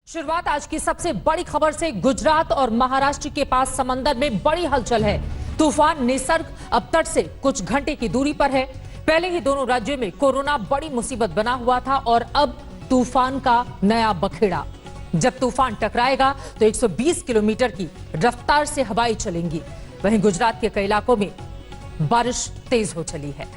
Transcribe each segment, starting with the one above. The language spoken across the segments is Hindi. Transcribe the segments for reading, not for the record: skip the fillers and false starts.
शुरुआत आज की सबसे बड़ी खबर से। गुजरात और महाराष्ट्र के पास समंदर में बड़ी हलचल है। तूफान निसर्ग अब तट से कुछ घंटे की दूरी पर है। पहले ही दोनों राज्यों में कोरोना बड़ी मुसीबत बना हुआ था और अब तूफान का नया बखेड़ा। जब तूफान टकराएगा तो 120 किलोमीटर की रफ्तार से हवाएं चलेंगी। वहीं गुजरात के कई इलाकों में बारिश तेज हो चली है।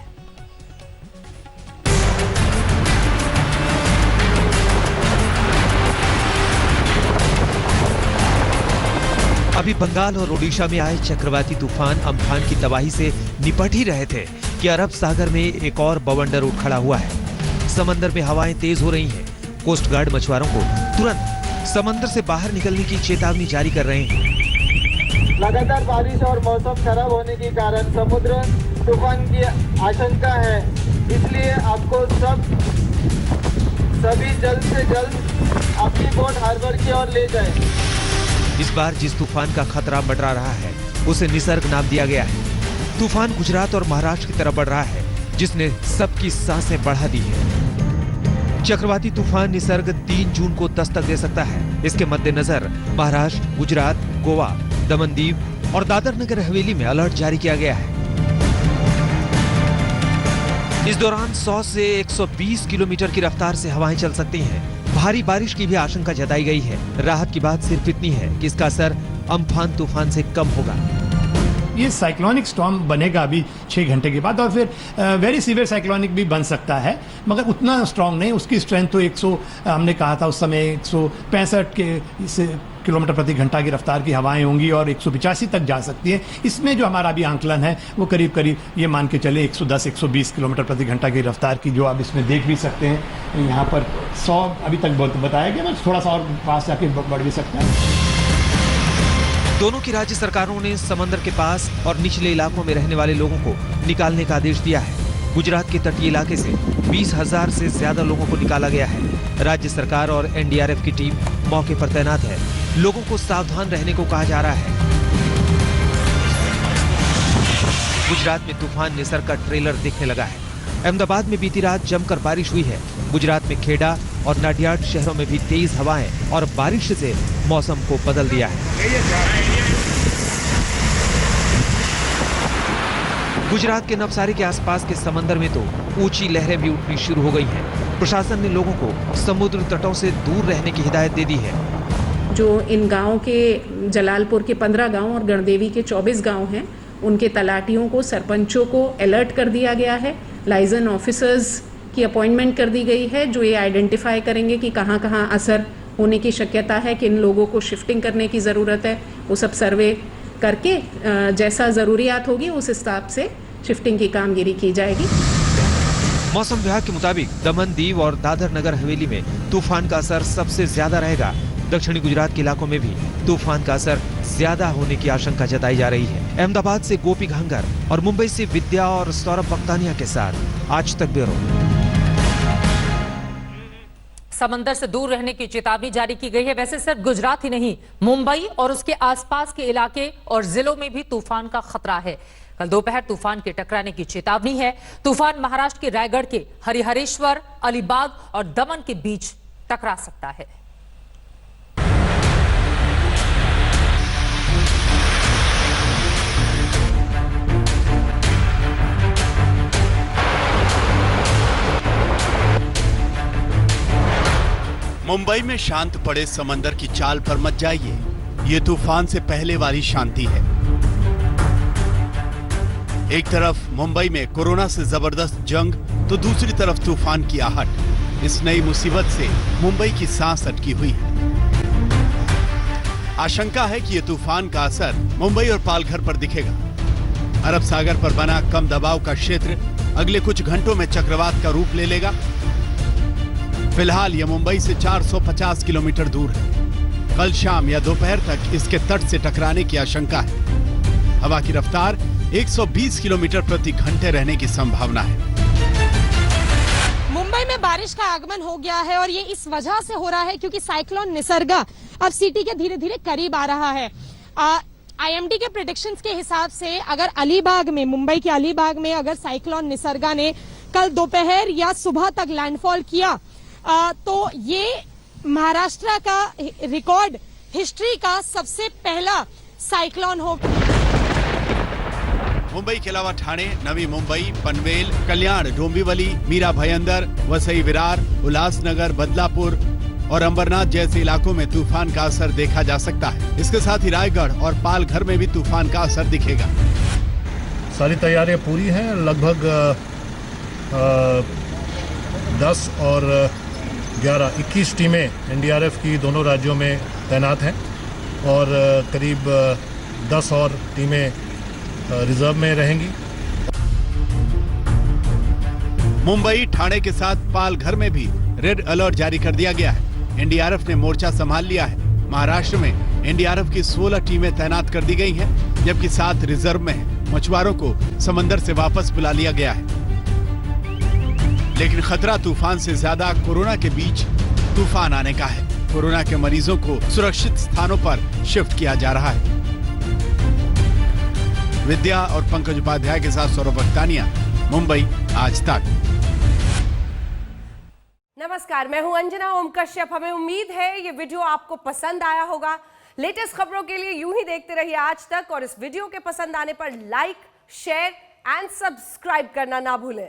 अभी बंगाल और ओडिशा में आए चक्रवाती तूफान अम्फान की तबाही से निपट ही रहे थे कि अरब सागर में एक और बवंडर उठ खड़ा हुआ है। समंदर में हवाएं तेज हो रही हैं। कोस्ट गार्ड मछुआरों को तुरंत समंदर से बाहर निकलने की चेतावनी जारी कर रहे हैं। लगातार बारिश और मौसम खराब होने के कारण समुद्र तूफान की आशंका है, इसलिए आपको सभी जल्द से जल्द अपनी बोट हार्बर की ओर ले जाएं। इस बार जिस तूफान का खतरा मंडरा रहा है उसे निसर्ग नाम दिया गया है। तूफान गुजरात और महाराष्ट्र की तरफ बढ़ रहा है, जिसने सबकी सांसें बढ़ा दी है। चक्रवाती तूफान निसर्ग 3 जून को दस्तक दे सकता है। इसके मद्देनजर महाराष्ट्र, गुजरात, गोवा, दमन दीव और दादर नगर हवेली में अलर्ट जारी किया गया है। इस दौरान 100 से 120 किलोमीटर की रफ्तार से हवाएं चल सकती हैं। भारी बारिश की भी आशंका जताई गई है। राहत की बात सिर्फ इतनी है कि इसका असर अम्फान तूफान से कम होगा। ये साइक्लोनिक स्टॉर्म बनेगा अभी 6 घंटे के बाद और फिर वेरी सीवियर साइक्लोनिक भी बन सकता है, मगर उतना स्ट्रांग नहीं। उसकी स्ट्रेंथ तो हमने कहा था उस समय 165 किलोमीटर प्रति घंटा की रफ्तार की हवाएं होंगी और 185 तक जा सकती है। इसमें जो हमारा अभी आंकलन है वो करीब करीब ये मान के चले 110-120 किलोमीटर प्रति घंटा की रफ्तार की, जो आप इसमें देख भी सकते हैं। यहाँ पर 100 अभी तक बताया गया, बस थोड़ा सा और पास जाके बढ़ भी सकता है। दोनों की राज्य सरकारों ने समंदर के पास और निचले इलाकों में रहने वाले लोगों को निकालने का आदेश दिया है। गुजरात के तटीय इलाके से 20,000 से ज्यादा लोगों को निकाला गया है। राज्य सरकार और एनडीआरएफ की टीम मौके पर तैनात है। लोगों को सावधान रहने को कहा जा रहा है। गुजरात में तूफान निसर्ग का ट्रेलर दिखने लगा है। अहमदाबाद में बीती रात जमकर बारिश हुई है। गुजरात में खेड़ा और नाडियाड शहरों में भी तेज हवाएं और बारिश से मौसम को बदल दिया है। गुजरात के नवसारी के आसपास के समंदर में तो ऊंची लहरें भी उठनी शुरू हो गई हैं। प्रशासन ने लोगों को समुद्र तटों से दूर रहने की हिदायत दे दी है। जो इन गांवों के जलालपुर के 15 गांव और गणदेवी के 24 गांव हैं, उनके तलाटियों को, सरपंचों को अलर्ट कर दिया गया है। लाइजन ऑफिसर्स की अपॉइंटमेंट कर दी गई है, जो ये आइडेंटिफाई करेंगे कि कहाँ कहाँ असर होने की शक्यता है, किन लोगों को शिफ्टिंग करने की ज़रूरत है। वो सब सर्वे करके जैसा ज़रूरियात होगी उस हिसाब से शिफ्टिंग की कामगिरी की जाएगी। मौसम विभाग के मुताबिक दमन दीव और दादर नगर हवेली में तूफान का असर सबसे ज्यादा रहेगा। दक्षिणी गुजरात के इलाकों में भी तूफान का असर ज्यादा होने की आशंका जताई जा रही है। अहमदाबाद से गोपी घांगर और मुंबई से विद्या और सौरभ बख्तानिया के साथ आज तक ब्यूरो। समंदर से दूर रहने की चेतावनी जारी की गई है। वैसे सिर्फ गुजरात ही नहीं, मुंबई और उसके आसपास के इलाके और जिलों में भी तूफान का खतरा है। कल दोपहर तूफान के टकराने की चेतावनी है। तूफान महाराष्ट्र के रायगढ़ के हरिहरेश्वर, अलीबाग और दमन के बीच टकरा सकता है। मुंबई में शांत पड़े समंदर की चाल पर मत जाइए। ये तूफान से पहले वाली शांति है। एक तरफ मुंबई में कोरोना से जबरदस्त जंग, तो दूसरी तरफ तूफान की आहट। इस नई मुसीबत से मुंबई की सांस अटकी हुई है। आशंका है कि यह तूफान का असर मुंबई और पालघर पर दिखेगा। अरब सागर पर बना कम दबाव का क्षेत्र अगले कुछ घंटों में चक्रवात का रूप ले लेगा। फिलहाल यह मुंबई से 450 किलोमीटर दूर है। कल शाम या दोपहर तक इसके तट से टकराने की आशंका है। हवा की रफ्तार 120 किलोमीटर प्रति घंटे रहने की संभावना है। मुंबई में बारिश का आगमन हो गया है और ये इस वजह से हो रहा है क्योंकि साइक्लोन निसर्गा अब सिटी के धीरे धीरे करीब आ रहा है। आईएमडी के प्रेडिक्शंस के हिसाब से अगर अलीबाग में, मुंबई के अलीबाग में अगर साइक्लोन निसर्गा ने कल दोपहर या सुबह तक लैंडफॉल किया तो ये महाराष्ट्र का रिकॉर्ड हिस्ट्री का सबसे पहला साइक्लोन हो। मुंबई के अलावा ठाणे, नवी मुंबई, पनवेल, कल्याण, डोंबिवली, मीरा भयंदर, वसई विरार, उल्लासनगर, बदलापुर और अंबरनाथ जैसे इलाकों में तूफान का असर देखा जा सकता है। इसके साथ ही रायगढ़ और पालघर में भी तूफान का असर दिखेगा। सारी तैयारियां पूरी हैं। लगभग 10 और 21 टीमें एनडीआरएफ की दोनों राज्यों में तैनात हैं और करीब 10 और टीमें रिजर्व में रहेंगी। मुंबई, ठाणे के साथ पालघर में भी रेड अलर्ट जारी कर दिया गया है। एनडीआरएफ ने मोर्चा संभाल लिया है। महाराष्ट्र में एनडीआरएफ की 16 टीमें तैनात कर दी गई हैं, जबकि 7 रिजर्व में हैं। मछुआरों को समंदर से वापस बुला लिया गया है। लेकिन खतरा तूफान से ज्यादा कोरोना के बीच तूफान आने का है। कोरोना के मरीजों को सुरक्षित स्थानों पर शिफ्ट किया जा रहा है। विद्या और पंकज उपाध्याय के साथ सौरभ बख्तानिया, मुंबई आज तक। नमस्कार, मैं हूं अंजना ओम कश्यप। हमें उम्मीद है ये वीडियो आपको पसंद आया होगा। लेटेस्ट खबरों के लिए यूं ही देखते रहिए आज तक और इस वीडियो के पसंद आने पर लाइक, शेयर एंड सब्सक्राइब करना ना भूलें।